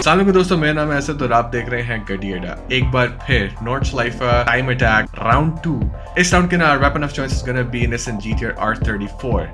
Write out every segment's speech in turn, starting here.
अस्सलाम वालेकुम दोस्तों, मेरा नाम है असद और आप देख रहे हैं गडिएडा। एक बार फिर Nordschleife टाइम अटैक राउंड 2। इस राउंड के ना weapon of choice is going to be Nissan GTR R34.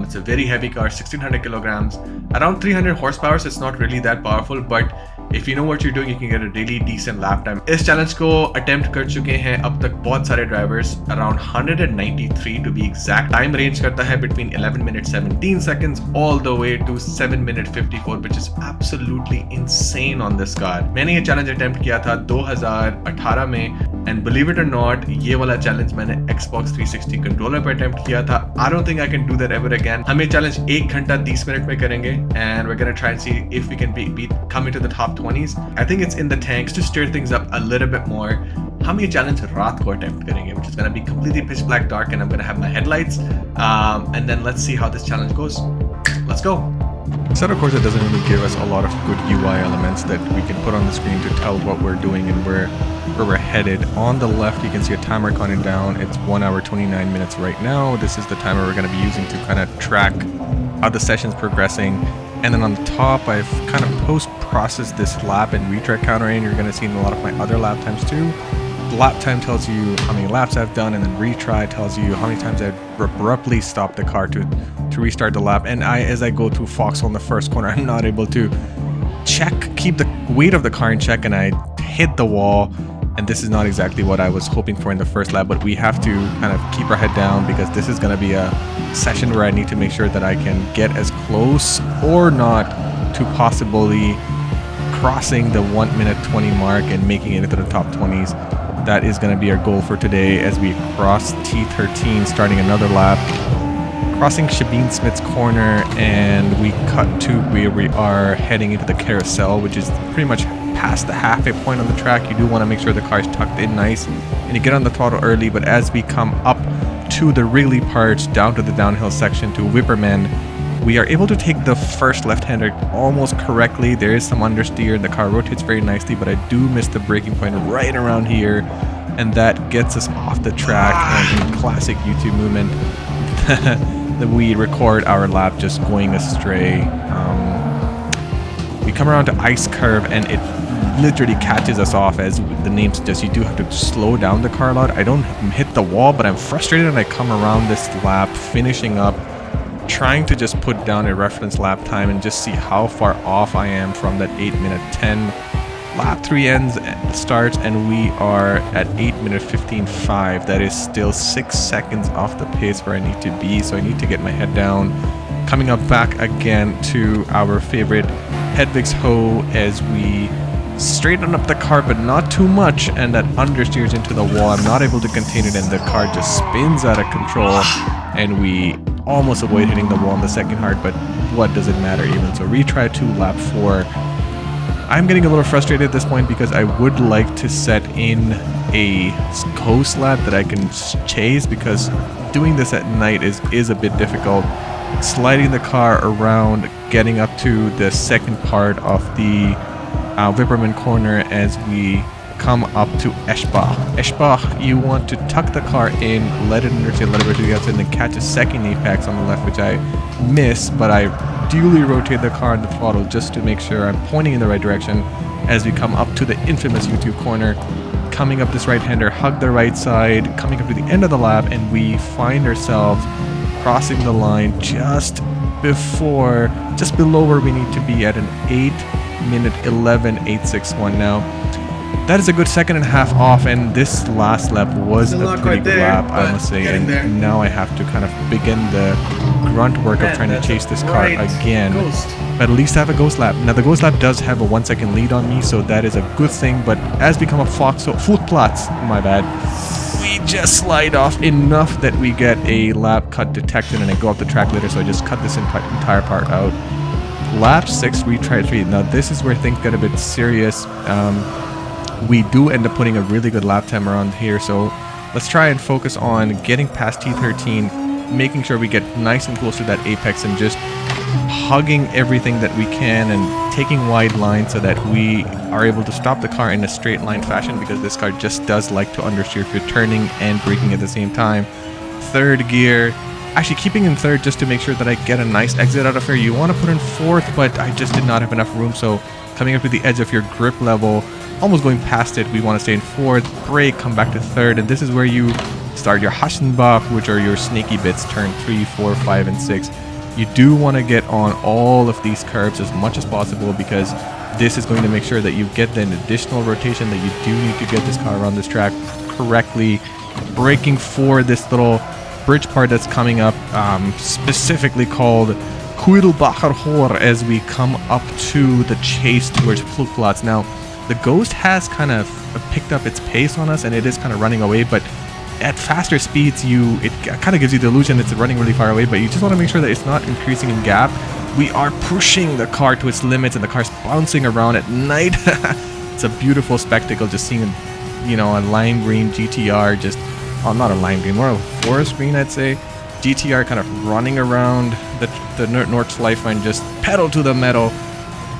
It's a very heavy car, 1600 kilograms, around 300 horsepower, so it's not really that powerful, but if you know what you're doing, you can get a really decent lap time. इस challenge को attempt कर चुके हैं अब तक बहुत सारे drivers, around 193 to be exact. Time range करता है between 11 minutes 17 seconds all the way to 7 minute 54, which is absolutely insane on this car. मैंने ये चैलेंज अटेम्प्ट किया था 2018 में, and believe it or not, ये वाला चैलेंज मैंने Xbox 360 कंट्रोलर पर अटेम्प्ट किया था. I don't think I can do that ever again. हम ये चैलेंज 1 घंटा 30 मिनट में करेंगे, and we're gonna try and see if we can beat coming to the top 20s. I think it's in the tanks to stir things up a little bit more. हम ये challenge रात को attempt करेंगे, which is gonna be completely pitch black dark, and I'm gonna have my headlights, and then let's see how this challenge goes. Let's go. So of course it doesn't really give us a lot of good UI elements that we can put on the screen to tell what we're doing and where we're headed. On the left you can see a timer counting down. It's 1 hour 29 minutes right now. This is the timer we're going to be using to kind of track how the session's progressing. And then on the top I've kind of post-processed this lap and retry counter in. You're going to see in a lot of my other lap times too. Lap time tells you how many laps I've done, and then retry tells you how many times I've abruptly stopped the car to restart the lap. And as I go through Foxhole in the first corner, I'm not able to keep the weight of the car in check, and I hit the wall. And this is not exactly what I was hoping for in the first lap, but we have to kind of keep our head down because this is going to be a session where I need to make sure that I can get as close or not to possibly crossing the 1 minute 20 mark and making it into the top 20s. That is going to be our goal for today as we cross T13, starting another lap, crossing Shabine Smith's corner, and we cut to where we are heading into the carousel, which is pretty much past the halfway point on the track. You do want to make sure the car is tucked in nice and you get on the throttle early, but as we come up to the wriggly parts, down to the downhill section to Whipperman, we are able to take the first left-hander almost correctly. There is some understeer, the car rotates very nicely, but I do miss the braking point right around here, and that gets us off the track. And in classic YouTube movement, that we record our lap just going astray. We come around to Ice Curve and it literally catches us off. As the name suggests, you do have to slow down the car a lot. I don't hit the wall, but I'm frustrated, and I come around this lap, finishing up, trying to just put down a reference lap time and just see how far off I am from that 8 minute 10. Lap 3 starts and we are at 8 minute 15.5. That is still 6 seconds off the pace where I need to be, so I need to get my head down. Coming up back again to our favorite Hedvig's Hoe as we straighten up the car, but not too much, and that understeers into the wall. I'm not able to contain it, and the car just spins out of control, and we almost avoid hitting the wall in the second hard, but what does it matter even? So retry to lap 4. I'm getting a little frustrated at this point because I would like to set in a coast lap that I can chase, because doing this at night is a bit difficult. Sliding the car around, getting up to the second part of the Wipperman corner as we come up to Eschbach. Eschbach, you want to tuck the car in, let it understeer, let it rotate to the outside, and then catch a second apex on the left, which I miss, but I duly rotate the car in the throttle just to make sure I'm pointing in the right direction as we come up to the infamous YouTube corner. Coming up this right-hander, hug the right side, coming up to the end of the lap, and we find ourselves crossing the line just below where we need to be at an 8 minute 11.861 now. That is a good 1.5 seconds off, and this last lap was a pretty good lap, I must say, and now I have to kind of begin the grunt work of trying to chase this car again. But at least I have a ghost lap. Now the ghost lap does have a 1 second lead on me, so that is a good thing, but as we come up Flugplatz, my bad, we just slide off enough that we get a lap cut detected, and I go up the track later, so I just cut this entire part out. Lap 6, retry 3. Now this is where things get a bit serious. We do end up putting a really good lap time around here, so let's try and focus on getting past T13, making sure we get nice and close to that apex, and just hugging everything that we can and taking wide lines so that we are able to stop the car in a straight line fashion, because this car just does like to understeer if you're turning and braking at the same time. Third gear, actually keeping in third just to make sure that I get a nice exit out of here. You want to put in fourth, but I just did not have enough room, so coming up to the edge of your grip level, almost going past it. We want to stay in fourth, brake, come back to third, and this is where you start your Haschenbach, which are your snaky bits, turn 3, 4, 5, and 6. You do want to get on all of these curves as much as possible, because this is going to make sure that you get the additional rotation that you do need to get this car around this track correctly. Braking for this little bridge part that's coming up, specifically called Kuilbacher Hor, as we come up to the chase towards Flugplatz. Now, the Ghost has kind of picked up its pace on us, and it is kind of running away, but at faster speeds, it kind of gives you the illusion it's running really far away, but you just want to make sure that it's not increasing in gap. We are pushing the car to its limits, and the car's bouncing around at night. It's a beautiful spectacle, just seeing, you know, a lime green GTR, just, oh, not a lime green, more of a forest green, I'd say. GTR kind of running around the Nordschleife and just pedal to the metal,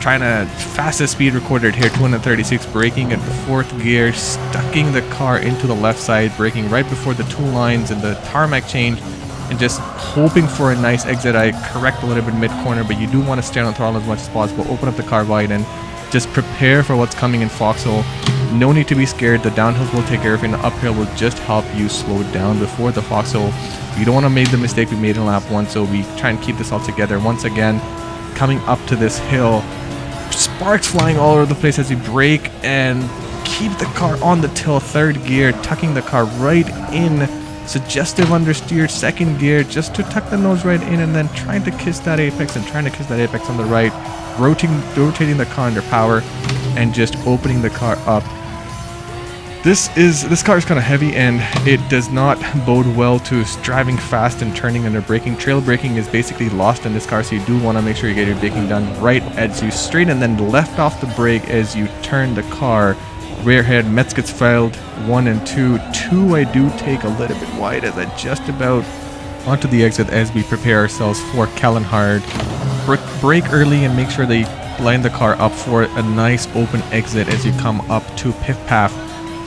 trying to fastest speed recorded here, 236, braking at the 4th gear, stucking the car into the left side, braking right before the 2 lines and the tarmac change, and just hoping for a nice exit. I correct a little bit mid-corner, but you do want to stay on the throttle as much as possible, open up the car wide, and just prepare for what's coming in Foxhole. No need to be scared. The downhills will take care of it, and the uphill will just help you slow down before the Foxhole. You don't want to make the mistake we made in lap 1, so we try and keep this all together. Once again, coming up to this hill, sparks flying all over the place as we brake and keep the car on the till, 3rd gear, tucking the car right in, suggestive understeer, 2nd gear, just to tuck the nose right in, and then trying to kiss that apex on the right, rotating the car under power, and just opening the car up. This car is kind of heavy, and it does not bode well to driving fast and turning under braking. Trail braking is basically lost in this car, so you do want to make sure you get your braking done right as you straight and then left off the brake as you turn the car. Rear head, Metz gets filed 1 and 2. 2 I do take a little bit wide as I just about onto the exit as we prepare ourselves for Kallenhard. Brake early and make sure they line the car up for a nice open exit as you come up to Piff Path.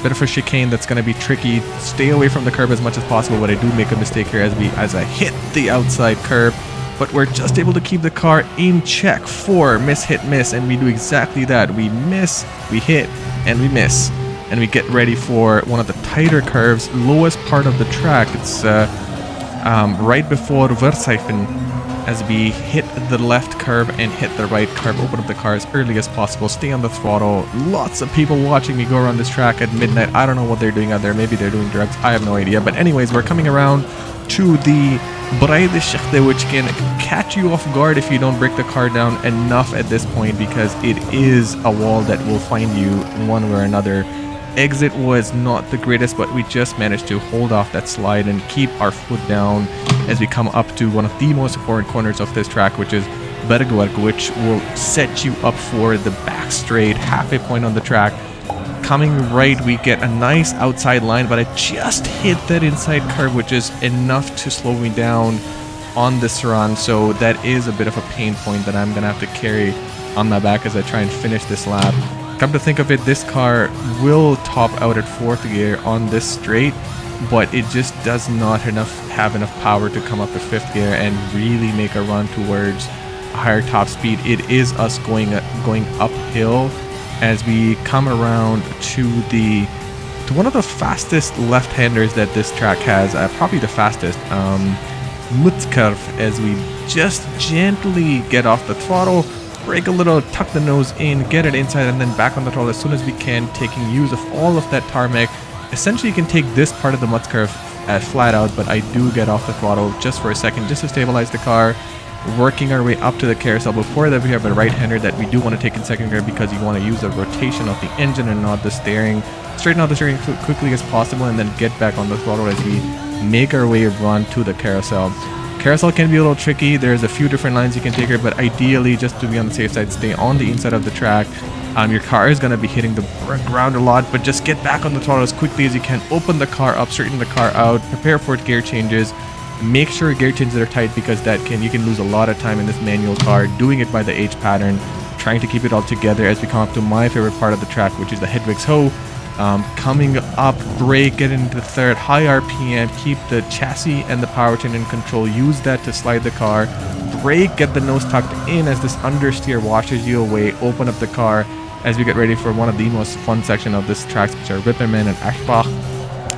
Bit of a chicane that's going to be tricky. Stay away from the curb as much as possible, but I do make a mistake here as I hit the outside curb. But we're just able to keep the car in check for miss, hit, miss, and we do exactly that. We miss, we hit, and we miss. And we get ready for one of the tighter curves, lowest part of the track. It's right before Verseifen, as we hit the left curb and hit the right curb. Open up the car as early as possible, stay on the throttle. Lots of people watching me go around this track at midnight. I don't know what they're doing out there. Maybe they're doing drugs, I have no idea. But anyways, we're coming around to the Breide Schichte, which can catch you off guard if you don't break the car down enough at this point, because it is a wall that will find you one way or another. Exit was not the greatest, but we just managed to hold off that slide and keep our foot down as we come up to one of the most important corners of this track, which is Bergwerk, which will set you up for the back straight, halfway point on the track. Coming right, we get a nice outside line, but I just hit that inside curve, which is enough to slow me down on this run. So that is a bit of a pain point that I'm going to have to carry on my back as I try and finish this lap. Come to think of it, this car will top out at 4th gear on this straight, but it just does not have enough power to come up to 5th gear and really make a run towards a higher top speed. It is us going uphill as we come around to one of the fastest left-handers that this track has, probably the fastest, Mutzkurve, as we just gently get off the throttle, brake a little, tuck the nose in, get it inside, and then back on the throttle as soon as we can, taking use of all of that tarmac. Essentially, you can take this part of the Mutzkurve flat out, but I do get off the throttle just for a second, just to stabilize the car, working our way up to the carousel. Before that, we have a right-hander that we do want to take in 2nd gear, because you want to use the rotation of the engine and not the steering. Straighten out the steering quickly as possible, and then get back on the throttle as we make our way run to the carousel. Carousel can be a little tricky. There's a few different lines you can take here, but ideally, just to be on the safe side, stay on the inside of the track. Your car is going to be hitting the ground a lot, but just get back on the throttle as quickly as you can. Open the car up, straighten the car out, prepare for gear changes. Make sure gear changes are tight, because you can lose a lot of time in this manual car, doing it by the H pattern, trying to keep it all together as we come up to my favorite part of the track, which is the Hedwigshohe. Coming up, brake, get into the 3rd, high RPM, keep the chassis and the powertrain in control, use that to slide the car, brake, get the nose tucked in as this understeer washes you away, open up the car as we get ready for one of the most fun section of this tracks, which are Ripperman and Ashbach.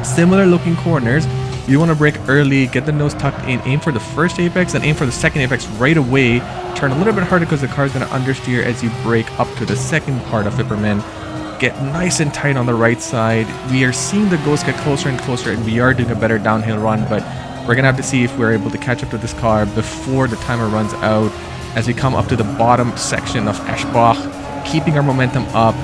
Similar looking corners. You want to brake early, get the nose tucked in, aim for the first apex and aim for the second apex right away. Turn a little bit harder because the car is going to understeer as you brake up to the second part of Ripperman. Get nice and tight on the right side. We are seeing the ghost get closer and closer, and we are doing a better downhill run, but we're going to have to see if we're able to catch up to this car before the timer runs out as we come up to the bottom section of Eschbach, keeping our momentum up,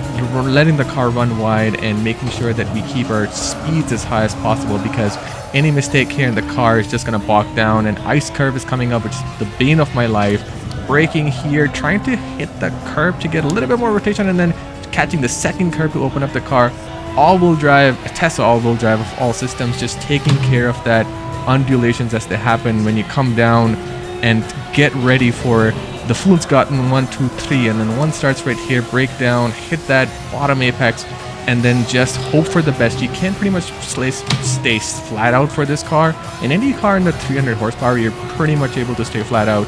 letting the car run wide and making sure that we keep our speeds as high as possible, because any mistake here in the car is just going to bog down. An ice curve is coming up, which is the bane of my life. Braking here, trying to hit the curb to get a little bit more rotation, and then catching the second curb to open up the car. All-wheel drive, Tesla all-wheel drive of all systems, just taking care of that undulations as they happen when you come down, and get ready for the Fool's Gotten 1, 2, 3, and then one starts right here, break down, hit that bottom apex, and then just hope for the best. You can't pretty much stay flat out for this car. In any car in the 300 horsepower, you're pretty much able to stay flat out.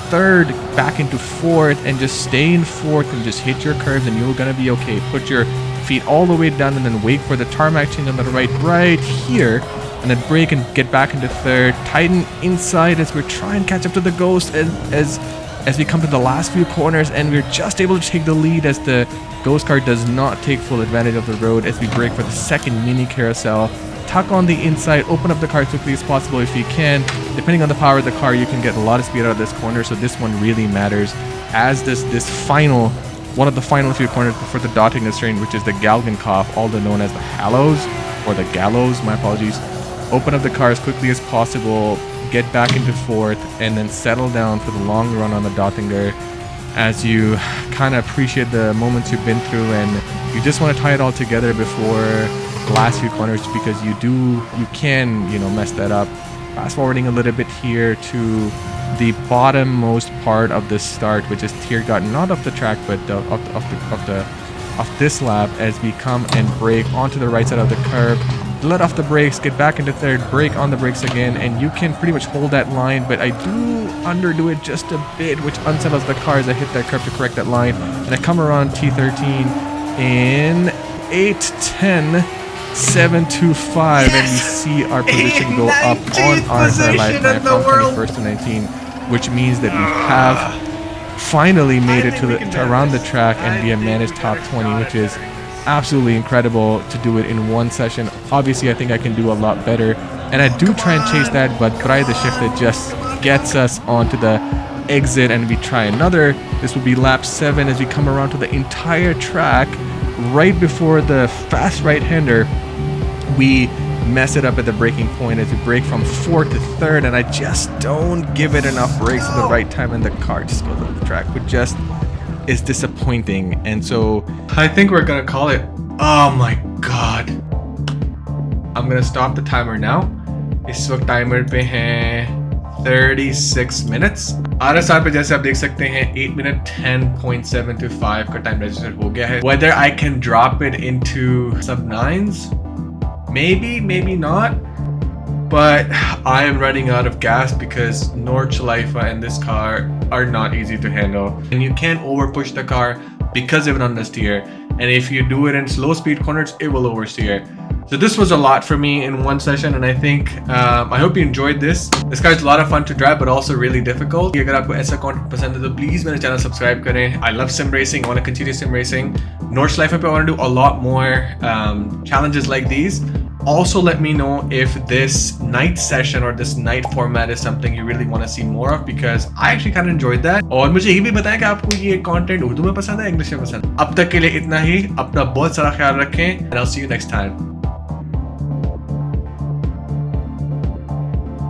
Third, back into fourth, and just stay in fourth and just hit your curves and you're gonna be okay. Put your feet all the way down and then wait for the tarmac change on the right here, and then brake and get back into third. Tighten inside as we're trying to catch up to the ghost as we come to the last few corners, and we're just able to take the lead as the ghost car does not take full advantage of the road as we brake for the second mini carousel. Tuck on the inside, open up the car as quickly as possible if you can. Depending on the power of the car, you can get a lot of speed out of this corner, so this one really matters as this final, one of the final few corners before the dotting is trained, which is the Galgenkopf, also known as the Hallows or the Gallows, my apologies. Open up the car as quickly as possible, get back into fourth, and then settle down for the long run on the Dottinger as you kind of appreciate the moments you've been through, and you just want to tie it all together before the last few corners, because you can mess that up. Fast forwarding a little bit here to the bottommost part of the start, which is Tiergarten, not of the track but of this lap, as we come and brake onto the right side of the curb, let off the brakes, get back into third, brake on the brakes again, and you can pretty much hold that line, but I do underdo it just a bit, which unsettles the car as I hit that curb to correct that line, and I come around T13 in 8:10. 725, yes! And we see our position go up on our lifetime from 21st to 19, which means that we have finally made it to around the track and be a managed top 20, which is absolutely incredible to do it in one session. Obviously, I think I can do a lot better, and I do try and chase that, but try the shift that just gets us onto the exit, and we try another. This will be lap 7 as we come around to the entire track. Right before the fast right-hander, we mess it up at the braking point as we brake from 4th to 3rd, and I just don't give it enough brakes at the right time, and the car just goes off the track, which just is disappointing. And so I think we're gonna call it. Oh my god, I'm gonna stop the timer now. इस वक्त timer पे हैं 36 minutes. RSR पे जैसे आप देख सकते हैं 8 minute 10.725 का टाइम रजिस्टर हो गया है. Whether I can drop it into sub 9s, maybe not, but I am running out of gas because Nordschleife and this car are not easy to handle, and you can't over push the car because of an understeer, and if you do it in slow speed corners, it will oversteer. So this was a lot for me in one session, and I think I hope you enjoyed this. This car is a lot of fun to drive, but also really difficult. अगर आपको ऐसा content पसंद है तो please मेरे channel subscribe करें. I love sim racing. I want to continue sim racing. Nordschleife पे I want to do a lot more challenges like these. Also, let me know if this night session or this night format is something you really want to see more of, because I actually kind of enjoyed that. और मुझे ये भी बताएं कि आपको ये content Urdu में पसंद है, इंग्लिश में पसंद है. अब तक के लिए इतना ही. अपना बहुत सारा ख्याल रखें, and I'll see you next time.